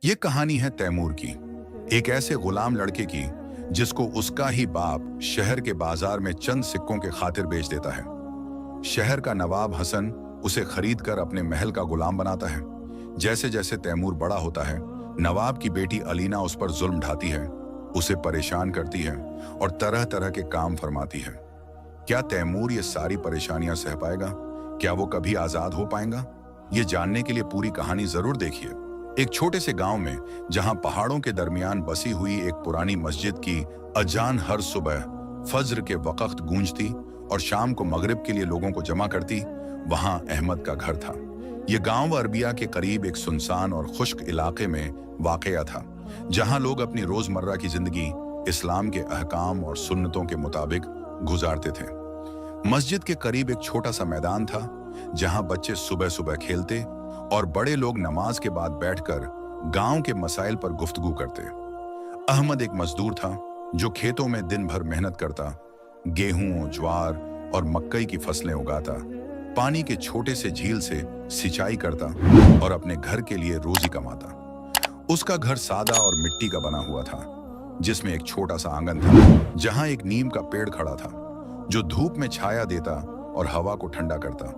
ये कहानी है तैमूर की, एक ऐसे गुलाम लड़के की जिसको उसका ही बाप शहर के बाजार में चंद सिक्कों के खातिर बेच देता है। शहर का नवाब हसन उसे खरीद कर अपने महल का गुलाम बनाता है। जैसे जैसे तैमूर बड़ा होता है, नवाब की बेटी अलीना उस पर जुल्म ढाती है, उसे परेशान करती है और तरह तरह के काम फरमाती है। क्या तैमूर ये सारी परेशानियां सह पाएगा? क्या वो कभी आजाद हो पाएगा? ये जानने के लिए पूरी कहानी जरूर देखिए। एक छोटे से गांव में, जहां पहाड़ों के दरमियान बसी हुई एक पुरानी मस्जिद की अजान हर सुबह फज्र के वक्त गूंजती और शाम को मगरिब के लिए लोगों को जमा करती, वहां अहमद का घर था। यह गांव अरबिया के करीब एक सुनसान और खुश्क इलाके में वाक़या था, जहां लोग अपनी रोजमर्रा की जिंदगी इस्लाम के अहकाम और सुन्नतों के मुताबिक गुजारते थे। मस्जिद के करीब एक छोटा सा मैदान था, जहां बच्चे सुबह सुबह खेलते और बड़े लोग नमाज के बाद बैठकर गांव के मसाइल पर गुफ्तगू करते। अहमद एक मजदूर था जो खेतों में दिन भर मेहनत करता, गेहूं, ज्वार और मक्कई की फसलें उगाता, पानी के छोटे से झील से सिंचाई करता और अपने घर के लिए रोजी कमाता। उसका घर सादा और मिट्टी का बना हुआ था, जिसमें एक छोटा सा आंगन था, जहां एक नीम का पेड़ खड़ा था जो धूप में छाया देता और हवा को ठंडा करता।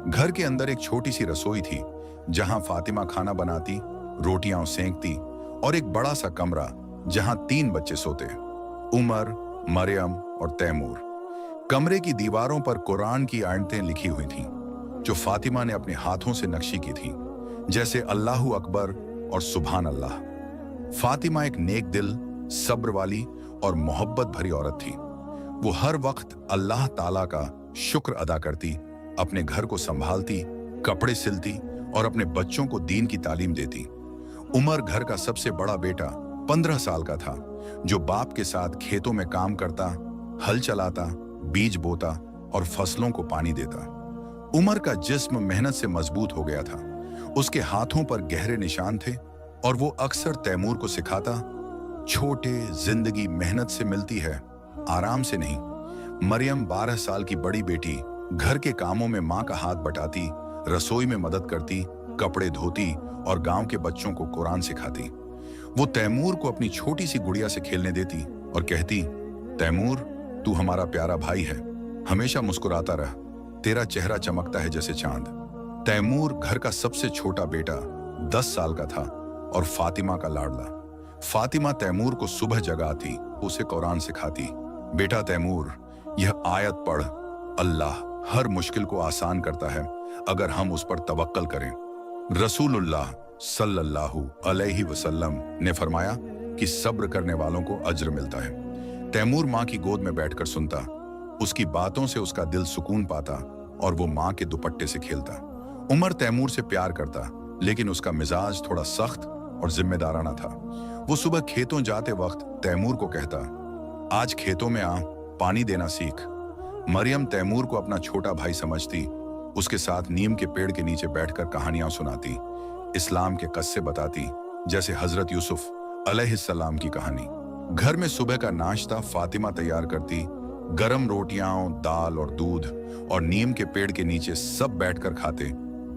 घर के अंदर एक छोटी सी रसोई थी, जहां फातिमा खाना बनाती, रोटियां सेंकती, और एक बड़ा सा कमरा जहां 3 बच्चे सोते, उमर, मरियम और तैमूर। कमरे की दीवारों पर कुरान की आयतें लिखी हुई थीं, जो फातिमा ने अपने हाथों से नक्शी की थीं, जैसे अल्लाहु अकबर और सुभान अल्लाह। फातिमा एक नेक दिल, सब्र वाली और मोहब्बत भरी औरत थी। वो हर वक्त अल्लाह ताला का शुक्र अदा करती, अपने घर को संभालती, कपड़े सिलती और अपने बच्चों को दीन की तालीम देती। उमर घर का सबसे बड़ा बेटा 15 साल का था, जो बाप के साथ खेतों में काम करता, हल चलाता, बीज बोता और फसलों को पानी देता। उमर का जिस्म मेहनत से मजबूत हो गया था, उसके हाथों पर गहरे निशान थे और वो अक्सर तैमूर को सिखाता, छोटे, जिंदगी मेहनत से मिलती है, आराम से नहीं। मरियम 12 साल की बड़ी बेटी घर के कामों में माँ का हाथ बटाती, रसोई में मदद करती, कपड़े धोती और गांव के बच्चों को कुरान सिखाती। वो तैमूर को अपनी छोटी सी गुड़िया से खेलने देती और कहती, तैमूर, तू हमारा प्यारा भाई है, हमेशा मुस्कुराता रह, तेरा चेहरा चमकता है जैसे चांद। तैमूर घर का सबसे छोटा बेटा 10 साल का था और फातिमा का लाडला। फातिमा तैमूर को सुबह जगाती, उसे कुरान सिखाती। बेटा तैमूर, यह आयत पढ़, अल्लाह हर मुश्किल को आसान करता है अगर हम उस पर तवक्कल करें। रसूलुल्लाह सल्लल्लाहु अलैहि वसल्लम ने फरमाया कि सब्र करने वालों को अज्र मिलता है। तैमूर माँ की गोद में बैठकर सुनता, उसकी बातों से उसका दिल सुकून पाता और वो माँ के दुपट्टे से खेलता। उमर तैमूर से प्यार करता, लेकिन उसका मिजाज थोड़ा सख्त और जिम्मेदाराना था। वो सुबह खेतों जाते वक्त तैमूर को कहता, आज खेतों में आ, पानी देना सीख। मरियम तैमूर को अपना छोटा भाई समझती, उसके साथ नीम के पेड़ के नीचे बैठकर कहानियां सुनाती, इस्लाम के किस्से बताती, जैसे हजरत यूसुफ अलैहिस्सलाम की कहानी। घर में सुबह का नाश्ता फातिमा तैयार करती, गरम रोटियां, दाल और दूध, और नीम के पेड़ के नीचे सब बैठकर खाते,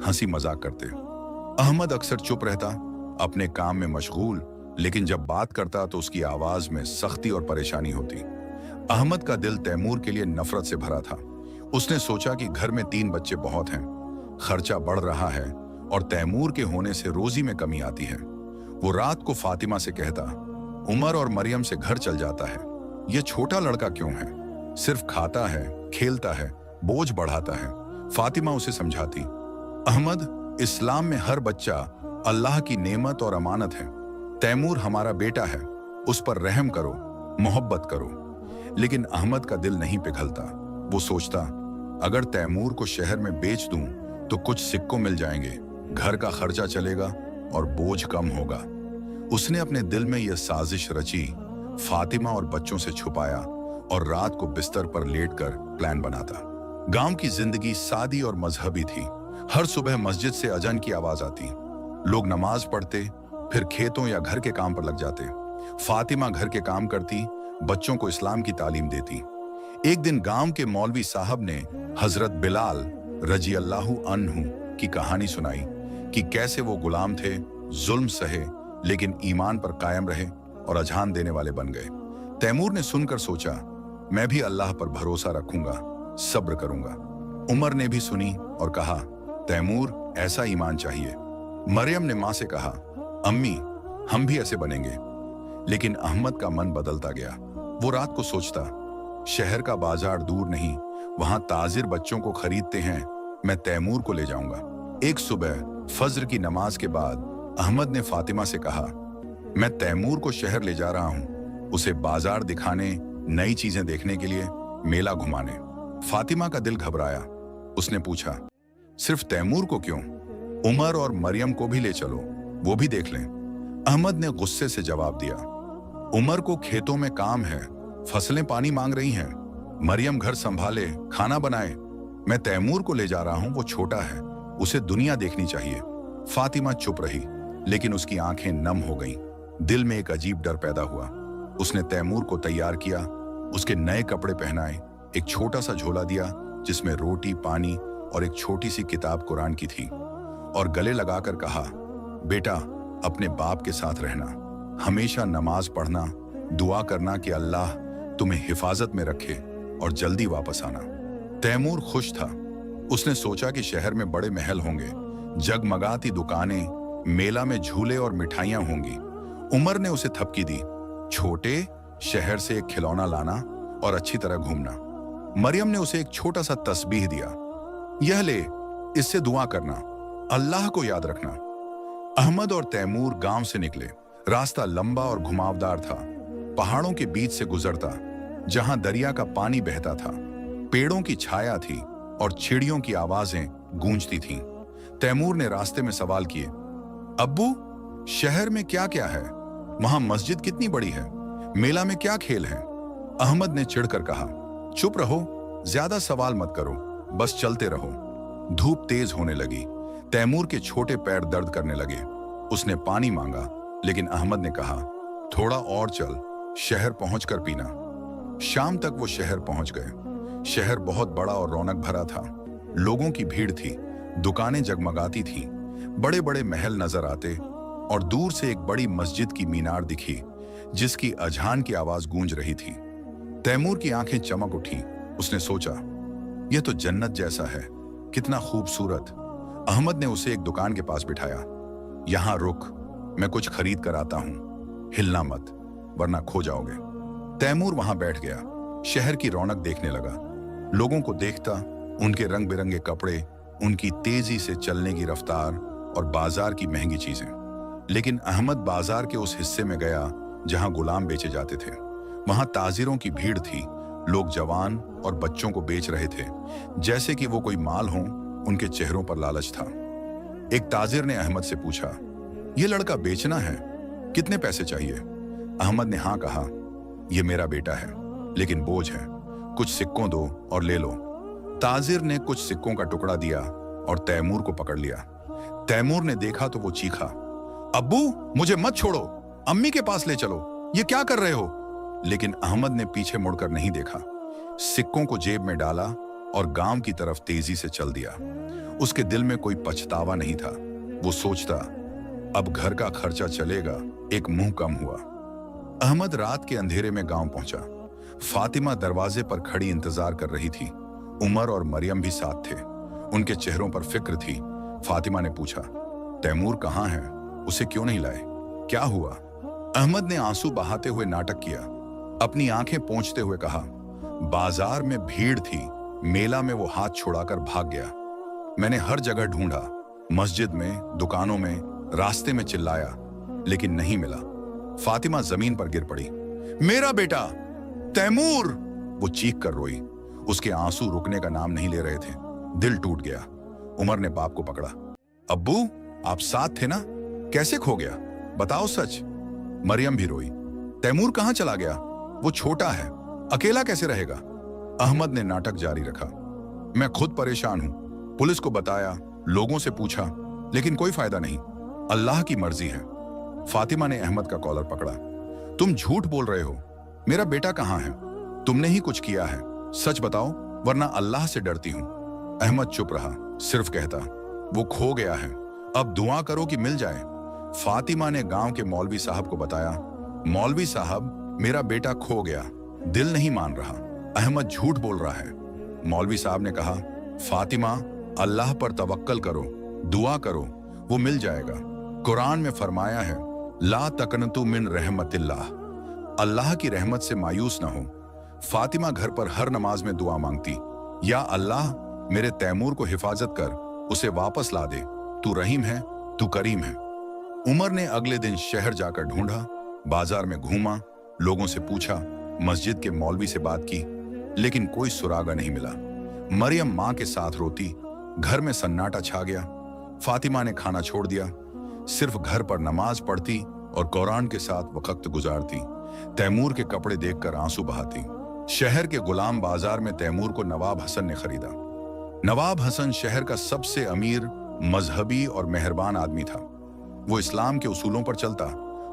हंसी मजाक करते। अहमद अक्सर चुप रहता, अपने काम में मशगूल, लेकिन जब बात करता तो उसकी आवाज में सख्ती और परेशानी होती। अहमद का दिल तैमूर के लिए नफरत से भरा था। उसने सोचा कि घर में 3 बच्चे बहुत हैं, खर्चा बढ़ रहा है और तैमूर के होने से रोजी में कमी आती है। वो रात को फातिमा से कहता, उमर और मरियम से घर चल जाता है, ये छोटा लड़का क्यों है, सिर्फ खाता है, खेलता है, बोझ बढ़ाता है। फातिमा उसे समझाती, अहमद, इस्लाम में हर बच्चा अल्लाह की नेमत और अमानत है। तैमूर हमारा बेटा है, उस पर रहम करो, मोहब्बत करो। लेकिन अहमद का दिल नहीं पिघलता। वो सोचता, अगर तैमूर को शहर में बेच दूं तो कुछ सिक्कों मिल जाएंगे, घर का खर्चा चलेगा और बोझ कम होगा। उसने अपने दिल में यह साजिश रची, फातिमा और बच्चों से छुपाया और रात को बिस्तर पर लेटकर प्लान बनाता। गांव की जिंदगी सादी और मजहबी थी। हर सुबह मस्जिद से अजान की आवाज आती, लोग नमाज पढ़ते, फिर खेतों या घर के काम पर लग जाते। फातिमा घर के काम करती, बच्चों को इस्लाम की तालीम देती। एक दिन गांव के मौलवी साहब ने हजरत बिलाल रजी अल्लाहु अन्हु की कहानी सुनाई कि कैसे वो गुलाम थे, जुल्म सहे, लेकिन ईमान पर कायम रहे और अजान देने वाले बन गए। तैमूर ने सुनकर सोचा, मैं भी अल्लाह पर भरोसा रखूंगा, सब्र करूंगा। उमर ने भी सुनी और कहा, तैमूर, ऐसा ईमान चाहिए। मरियम ने मां से कहा, अम्मी, हम भी ऐसे बनेंगे। लेकिन अहमद का मन बदलता गया। वो रात को सोचता, शहर का बाजार दूर नहीं, वहां ताजिर बच्चों को खरीदते हैं, मैं तैमूर को ले जाऊंगा। एक सुबह फज्र की नमाज के बाद अहमद ने फातिमा से कहा, मैं तैमूर को शहर ले जा रहा हूं, उसे बाजार दिखाने, नई चीजें देखने के लिए, मेला घुमाने। फातिमा का दिल घबराया। उसने पूछा, सिर्फ तैमूर को क्यों? उमर और मरियम को भी ले चलो, वो भी देख लें। अहमद ने गुस्से से जवाब दिया, उमर को खेतों में काम है, फसलें पानी मांग रही हैं, मरियम घर संभाले, खाना बनाए। मैं तैमूर को ले जा रहा हूं, वो छोटा है, उसे दुनिया देखनी चाहिए। फातिमा चुप रही, लेकिन उसकी आंखें नम हो गईं। दिल में एक अजीब डर पैदा हुआ। उसने तैमूर को तैयार किया, उसके नए कपड़े पहनाए, एक छोटा सा झोला दिया जिसमें रोटी, पानी और एक छोटी सी किताब कुरान की थी, और गले लगाकर कहा, बेटा, अपने बाप के साथ रहना, हमेशा नमाज पढ़ना, दुआ करना कि अल्लाह तुम्हें हिफाजत में रखे और जल्दी वापस आना। तैमूर खुश था। उसने सोचा कि शहर में बड़े महल होंगे, जगमगाती दुकानें, मेला में झूले और मिठाइयां होंगी। उमर ने उसे थपकी दी, छोटे, शहर से एक खिलौना लाना और अच्छी तरह घूमना। मरियम ने उसे एक छोटा सा तस्बीह दिया, यह ले, इससे दुआ करना, अल्लाह को याद रखना। अहमद और तैमूर गांव से निकले। रास्ता लंबा और घुमावदार था, पहाड़ों के बीच से गुजरता, जहां दरिया का पानी बहता था। पेड़ों की छाया थी और चिड़ियों की आवाजें गूंजती थीं। तैमूर ने रास्ते में सवाल किए, अब्बू, शहर में क्या क्या है? वहां मस्जिद कितनी बड़ी है? मेला में क्या खेल है? अहमद ने चिढ़कर कहा, चुप रहो, ज्यादा सवाल मत करो, बस चलते रहो। धूप तेज होने लगी। तैमूर के छोटे पैर दर्द करने लगे। उसने पानी मांगा, लेकिन अहमद ने कहा, थोड़ा और चल, शहर पहुंचकर पीना। शाम तक वो शहर पहुंच गए। शहर बहुत बड़ा और रौनक भरा था। लोगों की भीड़ थी, दुकानें जगमगाती थीं, बड़े बड़े महल नजर आते, और दूर से एक बड़ी मस्जिद की मीनार दिखी जिसकी अजान की आवाज गूंज रही थी। तैमूर की आंखें चमक उठी। उसने सोचा, यह तो जन्नत जैसा है, कितना खूबसूरत। अहमद ने उसे एक दुकान के पास बिठाया। यहां रुक, मैं कुछ खरीद कर आता हूं, हिलना मत वरना खो जाओगे। तैमूर वहां बैठ गया, शहर की रौनक देखने लगा। लोगों को देखता, उनके रंग बिरंगे कपड़े, उनकी तेजी से चलने की रफ्तार और बाजार की महंगी चीजें। लेकिन अहमद बाजार के उस हिस्से में गया जहां गुलाम बेचे जाते थे। वहां ताजिरों की भीड़ थी, लोग जवान और बच्चों को बेच रहे थे, जैसे कि वो कोई माल हो। उनके चेहरों पर लालच था। एक ताजिर ने अहमद से पूछा, यह लड़का बेचना है, कितने पैसे चाहिए? अहमद ने हाँ कहा, यह मेरा बेटा है, लेकिन बोझ है, कुछ सिक्कों दो और ले लो। ताजिर ने कुछ सिक्कों का टुकड़ा दिया और तैमूर को पकड़ लिया। तैमूर ने देखा तो वो चीखा, अब्बू, मुझे मत छोड़ो, अम्मी के पास ले चलो, ये क्या कर रहे हो? लेकिन अहमद ने पीछे मुड़कर नहीं देखा। सिक्कों को जेब में डाला और गांव की तरफ तेजी से चल दिया। उसके दिल में कोई पछतावा नहीं था। वो सोचता, अब घर का खर्चा चलेगा, एक मुंह कम हुआ। अहमद रात के अंधेरे में गांव पहुंचा। फातिमा दरवाजे पर खड़ी इंतजार कर रही थी। उमर और मरियम भी साथ थे। उनके चेहरों पर फिक्र थी। फातिमा ने पूछा, तैमूर कहाँ है? उसे क्यों नहीं लाए? क्या हुआ? अहमद ने आंसू बहाते हुए नाटक किया। अपनी आंखें पोंछते हुए कहा, बाजार में भीड़ थी, मेला में वो हाथ छुड़ाकर भाग गया। मैंने हर जगह ढूंढा, मस्जिद में, दुकानों में, रास्ते में चिल्लाया, लेकिन नहीं मिला। फातिमा जमीन पर गिर पड़ी। मेरा बेटा तैमूर! वो चीख कर रोई। उसके आंसू रुकने का नाम नहीं ले रहे थे। दिल टूट गया। उमर ने बाप को पकड़ा। अब्बू, आप साथ थे ना? कैसे खो गया? बताओ सच। मरियम भी रोई। तैमूर कहां चला गया? वो छोटा है, अकेला कैसे रहेगा? अहमद ने नाटक जारी रखा। मैं खुद परेशान हूं, पुलिस को बताया, लोगों से पूछा, लेकिन कोई फायदा नहीं। अल्लाह की मर्जी है। फातिमा ने अहमद का कॉलर पकड़ा। तुम झूठ बोल रहे हो, मेरा बेटा कहां है? तुमने ही कुछ किया है, सच बताओ, वरना अल्लाह से डरती हूं। अहमद चुप रहा, सिर्फ कहता, वो खो गया है, अब दुआ करो कि मिल जाए। फातिमा ने गांव के मौलवी साहब को बताया, मौलवी साहब, मेरा बेटा खो गया, दिल नहीं मान रहा, अहमद झूठ बोल रहा है। मौलवी साहब ने कहा, फातिमा, अल्लाह पर तवक्कल करो, दुआ करो, वो मिल जाएगा। कुरान में फरमाया है, ला तकनतु मिन रहमतिल्लाह, अल्लाह की रहमत से मायूस ना हो। फातिमा घर पर हर नमाज में दुआ मांगती, या अल्लाह, मेरे तैमूर को हिफाजत कर, उसे वापस ला दे, तू रहीम है, तू करीम है। उमर ने अगले दिन शहर जाकर ढूंढा, बाजार में घूमा, लोगों से पूछा, मस्जिद के मौलवी से बात की, लेकिन कोई सुरागा नहीं मिला। मरियम मां के साथ रोती, घर में सन्नाटा छा गया। फातिमा ने खाना छोड़ दिया, सिर्फ घर पर नमाज पढ़ती और कुरान के साथ वक्त गुजारती। तैमूर के कपड़े देखकर आंसू बहाती। शहर के गुलाम बाजार में तैमूर को नवाब हसन ने खरीदा। नवाब हसन शहर का सबसे अमीर, मजहबी और मेहरबान आदमी था। वो इस्लाम के उसूलों पर चलता,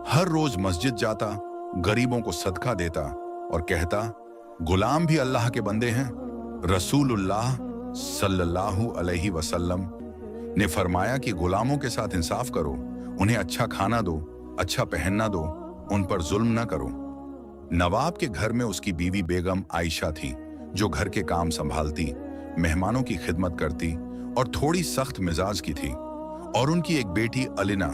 हर रोज मस्जिद जाता, गरीबों को सदका देता और कहता, गुलाम भी अल्लाह के बंदे हैं। रसूलुल्लाह सल्लल्लाहु अलैहि वसल्लम ने फरमाया कि गुलामों के साथ इंसाफ करो, उन्हें अच्छा खाना दो, अच्छा पहनना दो, उन पर जुल्म न करो। नवाब के घर में उसकी बीवी बेगम आयशा थी, जो घर के काम संभालती, मेहमानों की खिदमत करती और थोड़ी सख्त मिजाज की थी। और उनकी एक बेटी अलिना,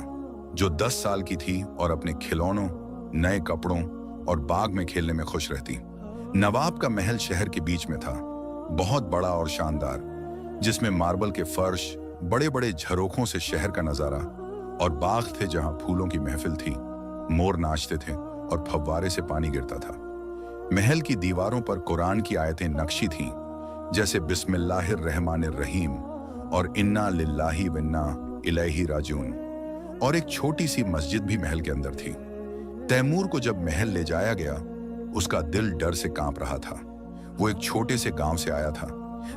जो 10 साल की थी और अपने खिलौनों, नए कपड़ों और बाग में खेलने में खुश रहती। नवाब का महल शहर के बीच में था, बहुत बड़ा और शानदार, जिसमें मार्बल के फर्श, बड़े बड़े झरोखों से शहर का नजारा और बाग थे जहां फूलों की महफिल थी, मोर नाचते थे और फव्वारे से पानी गिरता था। महल की दीवारों पर कुरान की आयतें नक्शी थीं, जैसे बिस्मिल्लाहिर रहमानिर रहीम और इन्ना लिल्लाहि व इन्ना इलैहि राजिऊन। और एक छोटी सी मस्जिद भी महल के अंदर थी। तैमूर को जब महल ले जाया गया, उसका दिल डर से कांप रहा था। वो एक छोटे से गांव से आया था,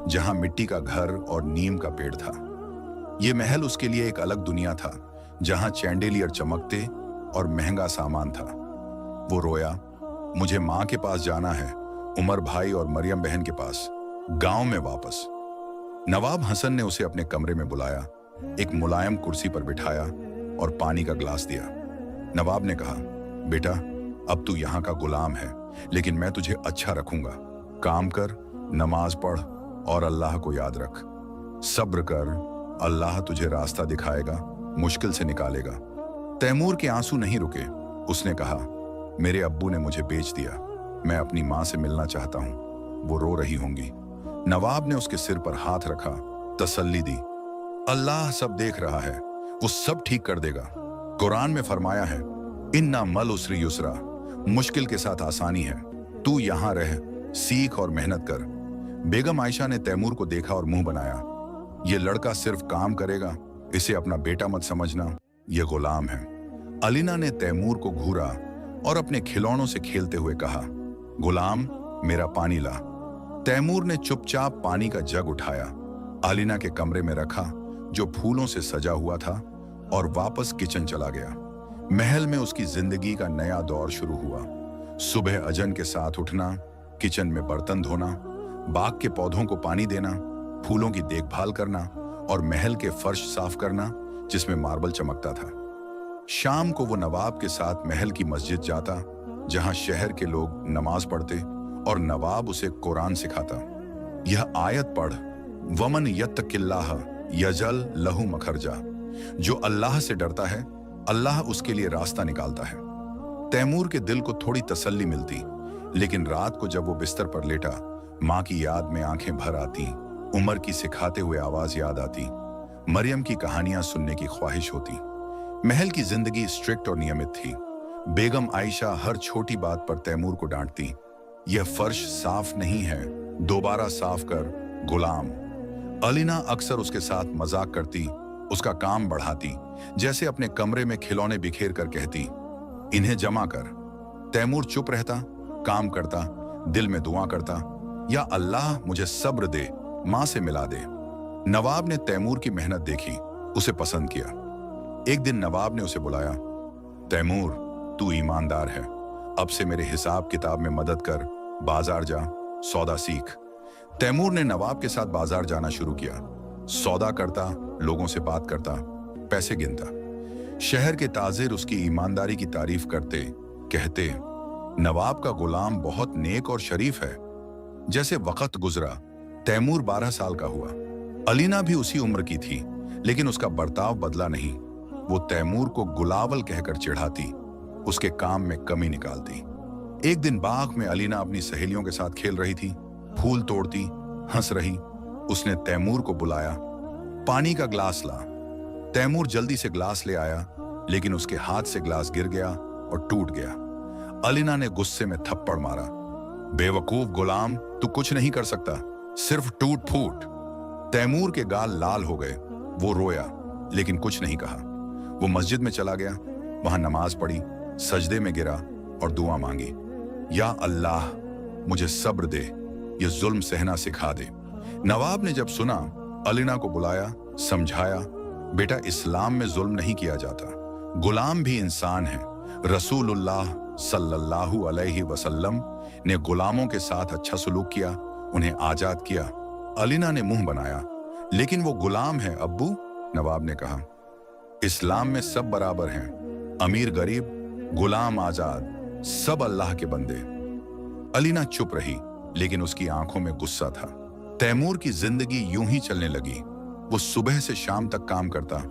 जहां मिट्टी का घर और नीम का पेड़ था। ये महल उसके लिए एक अलग दुनिया था, जहां चैंडेलियर चमकते और महंगा सामान था। वो रोया, मुझे माँ के पास जाना है, उमर भाई और मरियम बहन के पास, गांव में वापस। नवाब हसन ने उसे अपने कमरे में बुलाया, एक मुलायम कुर्सी पर बिठाया और पानी का ग्लास दिया। नवाब ने कहा, बेटा, अब तू यहाँ का गुलाम है, लेकिन मैं तुझे अच्छा रखूंगा। काम कर, नमाज पढ़ और अल्लाह को याद रख। सब्र कर, अल्लाह तुझे रास्ता दिखाएगा, मुश्किल से निकालेगा। तैमूर के आंसू नहीं रुके। उसने कहा, मेरे अब्बू ने मुझे बेच दिया, मैं अपनी माँ से मिलना चाहता हूँ, वो रो रही होंगी। नवाब ने उसके सिर पर हाथ रखा, तसल्ली दी, अल्लाह सब देख रहा है, वो सब ठीक कर देगा। कुरान में फरमाया है, इन्ना मल उसरी युसरा, मुश्किल के साथ आसानी है, तू यहां रह, सीख और मेहनत कर। बेगम आयशा ने तैमूर को देखा और मुंह बनाया, ये लड़का सिर्फ काम करेगा, इसे अपना बेटा मत समझना, ये गुलाम है। अलीना ने तैमूर को घूरा और अपने खिलौनों से खेलते हुए कहा, गुलाम, मेरा पानी ला। तैमूर ने चुपचाप पानी का जग उठाया, अलीना के कमरे में रखा, जो फूलों से सजा हुआ था, और वापस किचन चला गया। महल में उसकी जिंदगी का नया दौर शुरू हुआ। सुबह अजन के साथ उठना, किचन में बर्तन धोना, बाग के पौधों को पानी देना, फूलों की देखभाल करना और महल के फर्श साफ करना, जिसमें मार्बल चमकता था। शाम को वो नवाब के साथ महल की मस्जिद जाता, जहां शहर के लोग नमाज पढ़ते और नवाब उसे कुरान सिखाता। यह आयत पढ़, वमन यत्तकिल्लाह यजल लहू मखरजा, जो अल्लाह से डरता है, अल्लाह उसके लिए रास्ता निकालता है। तैमूर के दिल को थोड़ी तसल्ली मिलती, लेकिन रात को जब वो बिस्तर पर लेटा, माँ की याद में आंखें भर आती, उमर की सिखाते हुए आवाज याद आती, मरियम की कहानियां सुनने की ख्वाहिश होती। महल की जिंदगी स्ट्रिक्ट और नियमित थी। बेगम आयशा हर छोटी बात पर तैमूर को डांटती, यह फर्श साफ नहीं है, दोबारा साफ कर, गुलाम। अलीना अक्सर उसके साथ मजाक करती, उसका काम बढ़ाती, जैसे अपने कमरे में खिलौने बिखेर कर कहती, इन्हें जमा कर। तैमूर चुप रहता, काम करता, दिल में दुआ करता, या अल्लाह मुझे सब्र दे, माँ से मिला दे। नवाब ने तैमूर की मेहनत देखी, उसे पसंद किया। एक दिन नवाब ने उसे बुलाया, तैमूर, तू ईमानदार है, अब से मेरे हिसाब किताब में मदद कर, बाजार जा, सौदा सीख। तैमूर ने नवाब के साथ बाजार जाना शुरू किया, सौदा करता, लोगों से बात करता, पैसे गिनता। शहर के ताजिर उसकी ईमानदारी की तारीफ करते, कहते, नवाब का गुलाम बहुत नेक और शरीफ है। जैसे वक्त गुजरा, तैमूर 12 साल का हुआ। अलीना भी उसी उम्र की थी, लेकिन उसका बर्ताव बदला नहीं। वो तैमूर को गुलावल कहकर चिढ़ाती, उसके काम में कमी निकालती। एक दिन बाग में अलीना अपनी सहेलियों के साथ खेल रही थी, फूल तोड़ती, हंस रही। उसने तैमूर को बुलाया, पानी का ग्लास ला। तैमूर जल्दी से ग्लास ले आया, लेकिन उसके हाथ से ग्लास गिर गया और टूट गया। अलीना ने गुस्से में थप्पड़ मारा, बेवकूफ गुलाम, तू कुछ नहीं कर सकता, सिर्फ टूट फूट। तैमूर के गाल लाल हो गए। वो रोया, लेकिन कुछ नहीं कहा। वो मस्जिद में चला गया, वहां नमाज पढ़ी, सजदे में गिरा और दुआ मांगी, या अल्लाह मुझे सब्र दे, ये जुल्म सहना सिखा दे। नवाब ने जब सुना, अलीना को बुलाया, समझाया, बेटा इस्लाम में जुल्म नहीं किया जाता, गुलाम भी इंसान है। रसूलुल्लाह सल्लल्लाहु अलैहि वसल्लम ने गुलामों के साथ अच्छा सलूक किया, उन्हें आजाद किया। अलीना ने मुंह बनाया, लेकिन वो गुलाम है अब्बू। नवाब ने कहा, इस्लाम में सब बराबर हैं, अमीर गरीब, गुलाम आजाद, सब अल्लाह के बंदे। अलीना चुप रही, लेकिन उसकी आंखों में गुस्सा था। तैमूर की जिंदगी यूं ही चलने लगी। वो सुबह से शाम तक काम करता,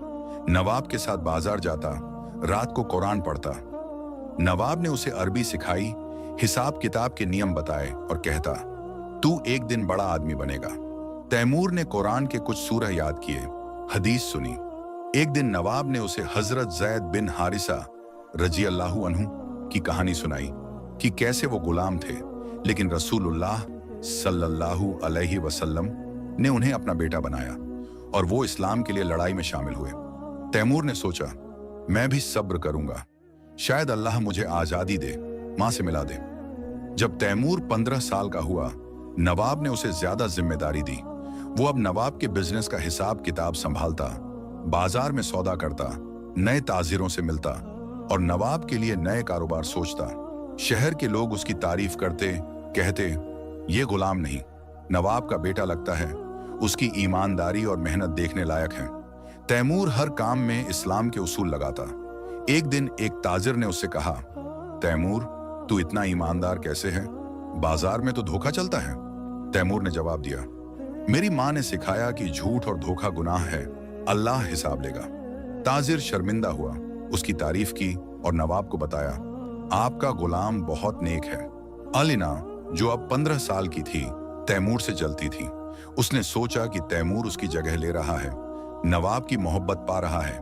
नवाब के साथ बाजार जाता, रात को कुरान पढ़ता। नवाब ने उसे अरबी सिखाई, हिसाब किताब के नियम बताए और कहता, तू एक दिन बड़ा आदमी बनेगा। तैमूर ने कुरान के कुछ सूरह याद किए, हदीस सुनी। एक दिन नवाब ने उसे हजरत ज़ैद बिन हारिसा रजी अल्लाहु अन्हु की कहानी सुनाई कि कैसे वो गुलाम थे, लेकिन रसूलुल्लाह सल्लल्लाहु अलैहि वसल्लम ने उन्हें अपना बेटा बनाया और वो इस्लाम के लिए लड़ाई में शामिल हुए। तैमूर ने सोचा, मैं भी सब्र करूंगा, शायद अल्लाह मुझे आजादी दे, मां से मिला दे। जब तैमूर 15 साल का हुआ, नवाब ने उसे ज्यादा जिम्मेदारी दी। वो अब नवाब के बिजनेस का हिसाब किताब संभालता, बाजार में सौदा करता, नए ताजिरों से मिलता और नवाब के लिए नए कारोबार सोचता। शहर के लोग उसकी तारीफ करते, कहते, ये गुलाम नहीं, नवाब का बेटा लगता है, उसकी ईमानदारी और मेहनत देखने लायक है। तैमूर हर काम में इस्लाम के उसूल लगाता। एक दिन एक ताजिर ने उससे कहा, तैमूर तू इतना ईमानदार कैसे है, बाजार में तो धोखा चलता है। तैमूर ने जवाब दिया, मेरी मां ने सिखाया कि झूठ और धोखा गुनाह है, अल्लाह हिसाब लेगा। ताजिर शर्मिंदा हुआ, उसकी तारीफ की और नवाब को बताया, आपका गुलाम बहुत नेक है। अलीना जो अब 15 साल की थी, तैमूर से जलती थी। उसने सोचा कि तैमूर उसकी जगह ले रहा है, नवाब की मोहब्बत पा रहा है।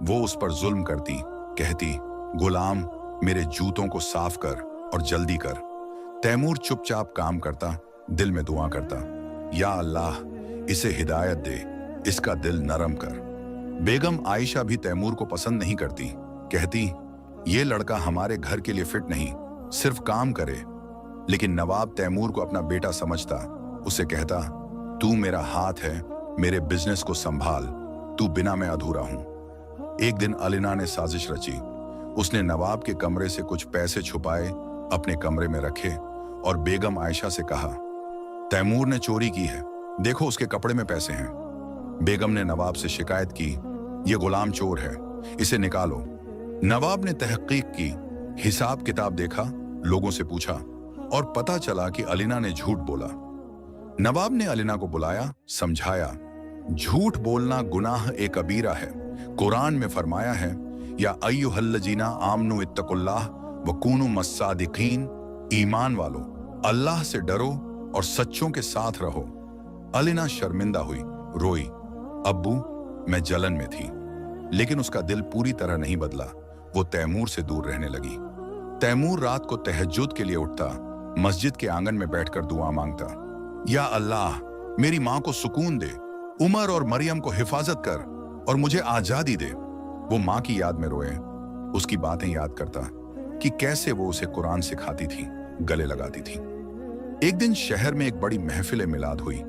वो उस पर जुल्म करती, कहती, गुलाम मेरे जूतों को साफ कर और जल्दी कर। तैमूर चुपचाप काम करता, दिल में दुआ करता, या अल्लाह इसे हिदायत दे, इसका दिल नरम कर। बेगम आयशा भी तैमूर को पसंद नहीं करती, कहती, ये लड़का हमारे घर के लिए फिट नहीं, सिर्फ काम करे। लेकिन नवाब तैमूर को अपना बेटा समझता, उसे कहता, तू मेरा हाथ है, मेरे बिजनेस को संभाल, तू बिना मैं अधूरा हूं। एक दिन अलीना ने साजिश रची। उसने नवाब के कमरे से कुछ पैसे छुपाए, अपने कमरे में रखे और बेगम आयशा से कहा, तैमूर ने चोरी की है, देखो उसके कपड़े में पैसे हैं। बेगम ने नवाब से शिकायत की, ये गुलाम चोर है, इसे निकालो। नवाब ने तहकीक की, हिसाब किताब देखा, लोगों से पूछा और पता चला कि अलीना ने झूठ बोला। नवाब ने अलीना को बुलाया, समझाया, झूठ बोलना गुनाह ए कबीरा है। कुरान में फरमाया है, या अय्युहल्लजीना आमनु इत्तकुल्लाह वकूनु मस्सादिकीन, ईमान वालो अल्लाह से डरो और सच्चों के साथ रहो। अलीना शर्मिंदा हुई, रोई, अब्बू मैं जलन में थी। लेकिन उसका दिल पूरी तरह नहीं बदला, वो तैमूर से दूर रहने लगी। तैमूर रात को तहज्जुद के लिए उठता, मस्जिद के आंगन में बैठकर दुआ मांगता, या अल्लाह मेरी मां को सुकून दे, उमर और मरियम को हिफाजत कर और मुझे आजादी दे। वो मां की याद में रोए, उसकी बातें याद करता कि कैसे वो उसे कुरान सिखाती थी, गले लगाती थी। एक दिन शहर में एक बड़ी महफिल मिलाद हुई,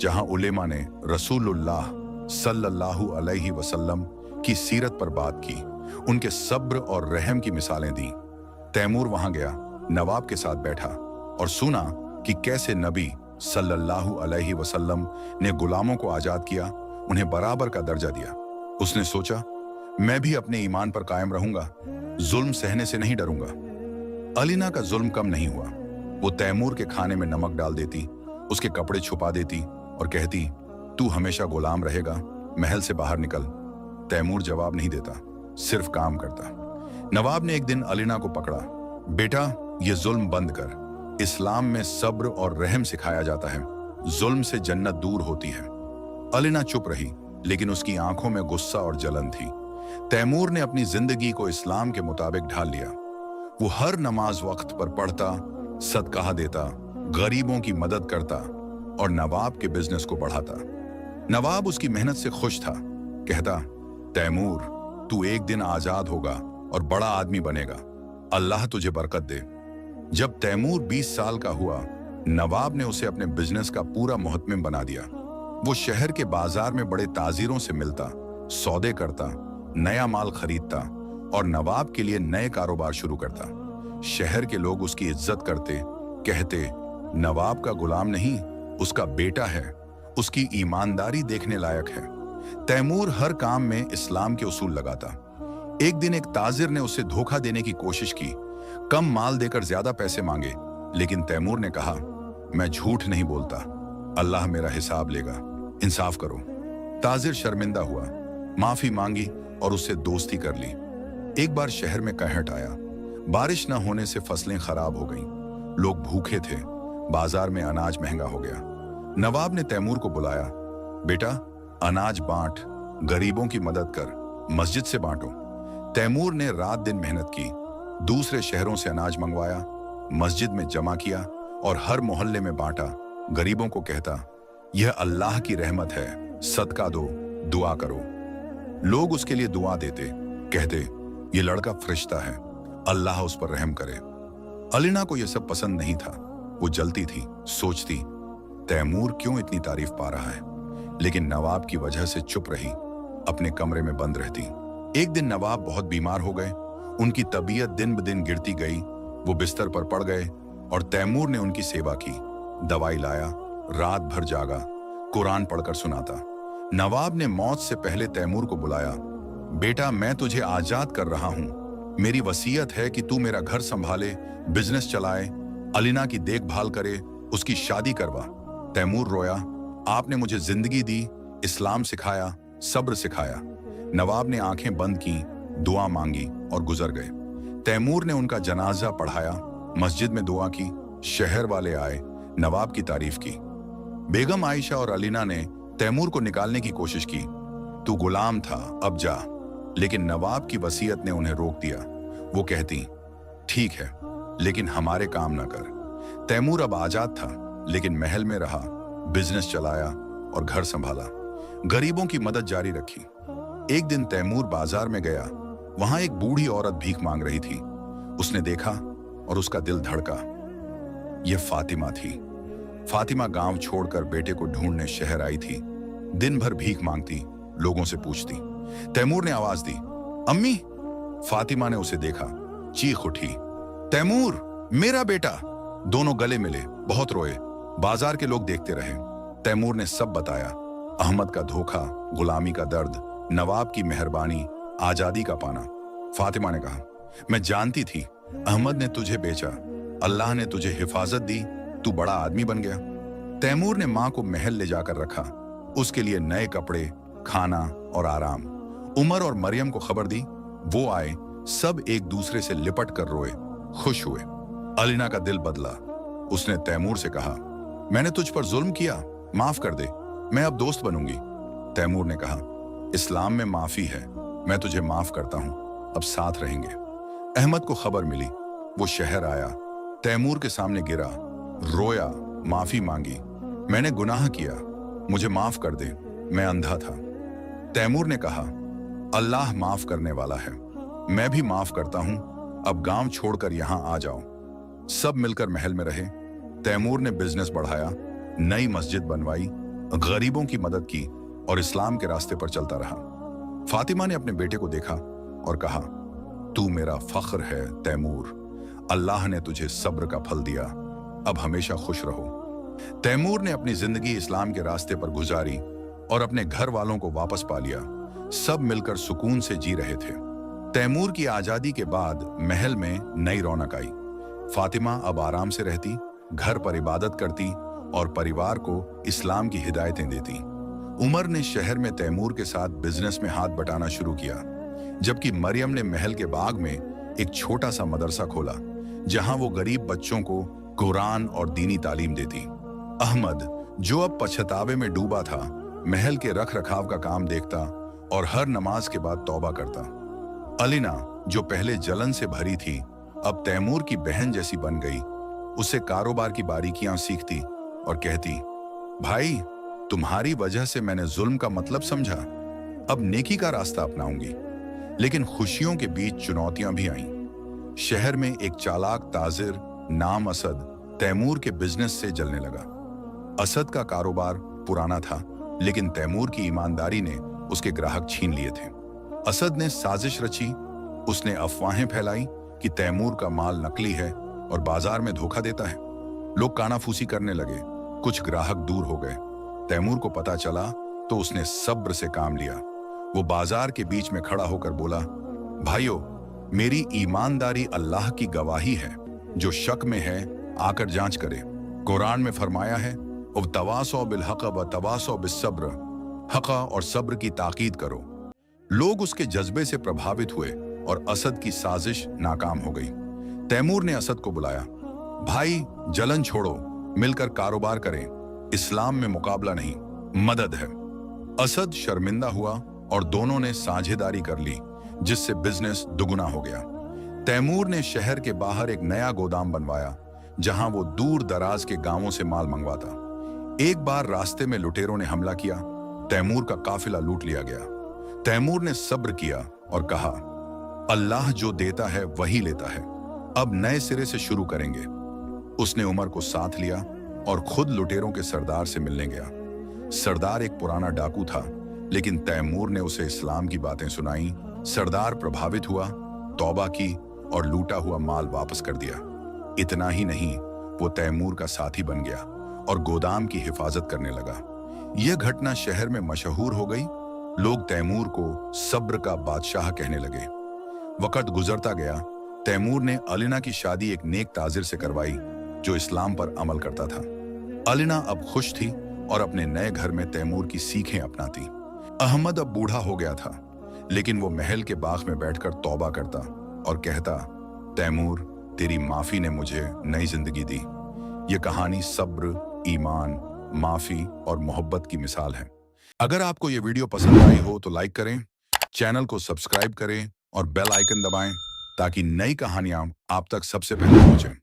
जहां उलेमा ने रसूलुल्लाह सल्लल्लाहु अलैहि वसल्लम की सीरत पर बात की, उनके सब्र और रहम की मिसालें दी। तैमूर वहां गया, नवाब के साथ बैठा और सुना कि कैसे नबी सल्लल्लाहु अलैहि वसल्लम ने गुलामों को आजाद किया, उन्हें बराबर का दर्जा दिया। उसने सोचा, मैं भी अपने ईमान पर कायम रहूंगा, जुल्म सहने से नहीं डरूंगा। अलीना का जुल्म कम नहीं हुआ। वो तैमूर के खाने में नमक डाल देती, उसके कपड़े छुपा देती और कहती, तू हमेशा गुलाम रहेगा, महल से बाहर निकल। तैमूर जवाब नहीं देता, सिर्फ काम करता। नवाब ने एक दिन अलीना को पकड़ा। बेटा, ये जुल्म बंद कर। इस्लाम में सब्र और रहम सिखाया जाता है। जुल्म से जन्नत दूर होती है। अलीना चुप रही, लेकिन उसकी आंखों में गुस्सा और जलन थी। तैमूर ने अपनी जिंदगी को इस्लाम के मुताबिक ढाल लिया। वो हर नमाज वक्त पर पढ़ता, सदका देता, गरीबों की मदद करता और नवाब के बिजनेस को बढ़ाता। नवाब उसकी मेहनत से खुश था। कहता, तैमूर, तू एक दिन आजाद होगा और बड़ा आदमी बनेगा। अल्लाह तुझे बरकत दे। जब तैमूर 20 साल का हुआ, नवाब ने उसे अपने बिजनेस का पूरा मुहतमिम बना दिया। वो शहर के बाजार में बड़े ताजिरों से मिलता, सौदे करता, नया माल खरीदता और नवाब के लिए नए कारोबार शुरू करता। शहर के लोग उसकी इज्जत करते, कहते, नवाब का गुलाम नहीं, उसका बेटा है, उसकी ईमानदारी देखने लायक है। तैमूर हर काम में इस्लाम के उसूल लगाता। एक दिन एक ताजिर ने उसे धोखा देने की कोशिश की, कम माल देकर ज्यादा पैसे मांगे, लेकिन तैमूर ने कहा, मैं झूठ नहीं बोलता, अल्लाह मेरा हिसाब लेगा, इंसाफ करो। ताजिर शर्मिंदा हुआ, माफी मांगी और उससे दोस्ती कर ली। एक बार शहर में कहट आया। बारिश न होने से फसलें खराब हो गईं, लोग भूखे थे, बाजार में अनाज महंगा हो गया। नवाब ने तैमूर को बुलाया। बेटा, अनाज बांट, गरीबों की मदद कर, मस्जिद से बांटो। तैमूर ने रात दिन मेहनत की, दूसरे शहरों से अनाज मंगवाया, मस्जिद में जमा किया और हर मोहल्ले में बांटा। गरीबों को कहता, यह अल्लाह की रहमत है, सदका दो, दुआ करो। लोग उसके लिए दुआ देते, कहते, ये लड़का फरिश्ता है, अल्लाह उस पर रहम करे। अलीना को यह सब पसंद नहीं था। वो जलती थी, सोचती, तैमूर क्यों इतनी तारीफ पा रहा है, लेकिन नवाब की वजह से चुप रही, अपने कमरे में बंद रहती। एक दिन नवाब बहुत बीमार हो गए। उनकी तबीयत दिन ब दिन गिरती गई। वो बिस्तर पर पड़ गए और तैमूर ने उनकी सेवा की, दवाई लाया, रात भर जागा, कुरान पढ़कर सुनाता। नवाब ने मौत से पहले तैमूर को बुलाया। बेटा, मैं तुझे आजाद कर रहा हूं। मेरी वसीयत है कि तू मेरा घर संभाले, बिजनेस चलाए, अलीना की देखभाल करे, उसकी शादी करवा। तैमूर रोया, आपने मुझे जिंदगी दी, इस्लाम सिखाया, सब्र सिखाया। नवाब ने आंखें बंद की, दुआ मांगी और गुजर गए। तैमूर ने उनका जनाजा पढ़ाया, मस्जिद में दुआ की, शहर वाले आए, नवाब की तारीफ की। बेगम आयशा और अलीना ने तैमूर को निकालने की कोशिश की। तू गुलाम था, अब जा। लेकिन नवाब की वसीयत ने उन्हें रोक दिया। वो कहती, ठीक है, लेकिन हमारे काम ना कर। तैमूर अब आजाद था, लेकिन महल में रहा, बिजनेस चलाया और घर संभाला, गरीबों की मदद जारी रखी। एक दिन तैमूर बाजार में गया। वहां एक बूढ़ी औरत भीख मांग रही थी। उसने देखा और उसका दिल धड़का। यह फातिमा थी। फातिमा गांव छोड़कर बेटे को ढूंढने शहर आई थी। दिन भर भीख मांगती, लोगों से पूछती। तैमूर ने आवाज दी, अम्मी। फातिमा ने उसे देखा, चीख उठी, तैमूर, मेरा बेटा। दोनों गले मिले, बहुत रोए। बाजार के लोग देखते रहे। तैमूर ने सब बताया, अहमद का धोखा, गुलामी का दर्द, नवाब की मेहरबानी, आजादी का पाना। फातिमा ने कहा, मैं जानती थी अहमद ने तुझे बेचा, अल्लाह ने तुझे हिफाजत दी, तू बड़ा आदमी बन गया। तैमूर ने मां को महल ले जाकर रखा, उसके लिए नए कपड़े, खाना और आराम। उमर और मरियम को खबर दी, वो आए, सब एक दूसरे से लिपट कर रोए, खुश हुए। अलीना का दिल बदला। उसने तैमूर से कहा, मैंने तुझ पर जुल्म किया, माफ कर दे, मैं अब दोस्त बनूंगी। तैमूर ने कहा, इस्लाम में माफी है, मैं तुझे माफ करता हूं, अब साथ रहेंगे। अहमद को खबर मिली, वो शहर आया, तैमूर के सामने गिरा, रोया, माफी मांगी। मैंने गुनाह किया, मुझे माफ कर दे, मैं अंधा था। तैमूर ने कहा, अल्लाह माफ करने वाला है, मैं भी माफ करता हूं, अब गांव छोड़कर यहां आ जाओ। सब मिलकर महल में रहे। तैमूर ने बिजनेस बढ़ाया, नई मस्जिद बनवाई, गरीबों की मदद की और इस्लाम के रास्ते पर चलता रहा। फातिमा ने अपने बेटे को देखा और कहा, तू मेरा फख्र है तैमूर, अल्लाह ने तुझे सब्र का फल दिया, अब हमेशा खुश रहो। तैमूर ने अपनी जिंदगी इस्लाम के रास्ते पर गुजारी और अपने घर वालों को वापस पा लिया। सब मिलकर सुकून से जी रहे थे। तैमूर की आजादी के बाद महल में नई रौनक आई। फातिमा अब आराम से रहती, घर पर इबादत करती और परिवार को इस्लाम की हिदायतें देती। उमर ने शहर में तैमूर के साथ बिजनेस में हाथ बटाना शुरू किया, जबकि मरियम ने महल के बाग में एक छोटा सा मदरसा खोला, जहां वो गरीब बच्चों को कुरान और दीनी तालीम देती। अहमद, जो अब पछतावे में डूबा था, महल के रख रखाव का काम देखता और हर नमाज के बाद तौबा करता। अलीना, जो पहले जलन से भरी थी, अब तैमूर की बहन जैसी बन गई। उसे कारोबार की बारीकियां सीखती और कहती, भाई, तुम्हारी वजह से मैंने जुल्म का मतलब समझा, अब नेकी का रास्ता अपनाऊंगी। लेकिन खुशियों के बीच चुनौतियां भी आईं। शहर में एक चालाक ताजिर नाम असद तैमूर के बिजनेस से जलने लगा। असद का कारोबार पुराना था, लेकिन तैमूर की ईमानदारी ने उसके ग्राहक छीन लिए थे। असद ने साजिश रची। उसने अफवाहें फैलाई कि तैमूर का माल नकली है और बाजार में धोखा देता है। लोग कानाफूसी करने लगे, कुछ ग्राहक दूर हो गए। तैमूर को पता चला तो उसने सब्र से काम लिया। वो बाजार के बीच में खड़ा होकर बोला, भाइयों, मेरी ईमानदारी अल्लाह की गवाही है। जो शक में है आकर जांच करे। कुरान में फरमाया है, उब तवासौ बिल हक़ व तवासौ बिस सब्र, हक़ और सब्र की ताकीद करो। लोग उसके जज्बे से प्रभावित हुए और असद की साजिश नाकाम हो गई। तैमूर ने असद को बुलाया, भाई, जलन छोड़ो, मिलकर कारोबार करें। इस्लाम में मुकाबला नहीं, मदद है। असद शर्मिंदा हुआ और दोनों ने साझेदारी कर ली, जिससे बिजनेस दुगुना हो गया। तैमूर ने शहर के बाहर एक नया गोदाम बनवाया, जहां वो दूर दराज के गांवों से माल मंगवाता। एक बार रास्ते में लुटेरों ने हमला किया, तैमूर का काफिला लूट लिया गया। तैमूर ने सब्र किया और कहा, अल्लाह जो देता है वही लेता है, अब नए सिरे से शुरू करेंगे। उसने उमर को साथ लिया और खुद लुटेरों के सरदार से मिलने गया। सरदार एक पुराना डाकू था, लेकिन तैमूर ने उसे इस्लाम की बातें सुनाई। सरदार प्रभावित हुआ, तौबा की और लूटा हुआ माल वापस कर दिया। इतना ही नहीं, वो तैमूर का साथी बन गया और गोदाम की हिफाजत करने लगा। यह घटना शहर में मशहूर हो गई। लोग तैमूर को सब्र का बादशाह कहने लगे। वक्त गुजरता गया। तैमूर ने अलीना की शादी एक नेक ताजिर से करवाई, जो इस्लाम पर अमल करता था। अलीना अब खुश थी और अपने नए घर में तैमूर की सीखें अपनाती। अहमद अब बूढ़ा हो गया था, लेकिन वो महल के बाग में बैठकर तौबा करता और कहता, तैमूर, तेरी माफी ने मुझे नई जिंदगी दी। ये कहानी सब्र, ईमान, माफी और मोहब्बत की मिसाल है। अगर आपको ये वीडियो पसंद आई हो तो लाइक करें, चैनल को सब्सक्राइब करें और बेल आइकन दबाएं, ताकि नई कहानियां आप तक सबसे पहले पहुंचें।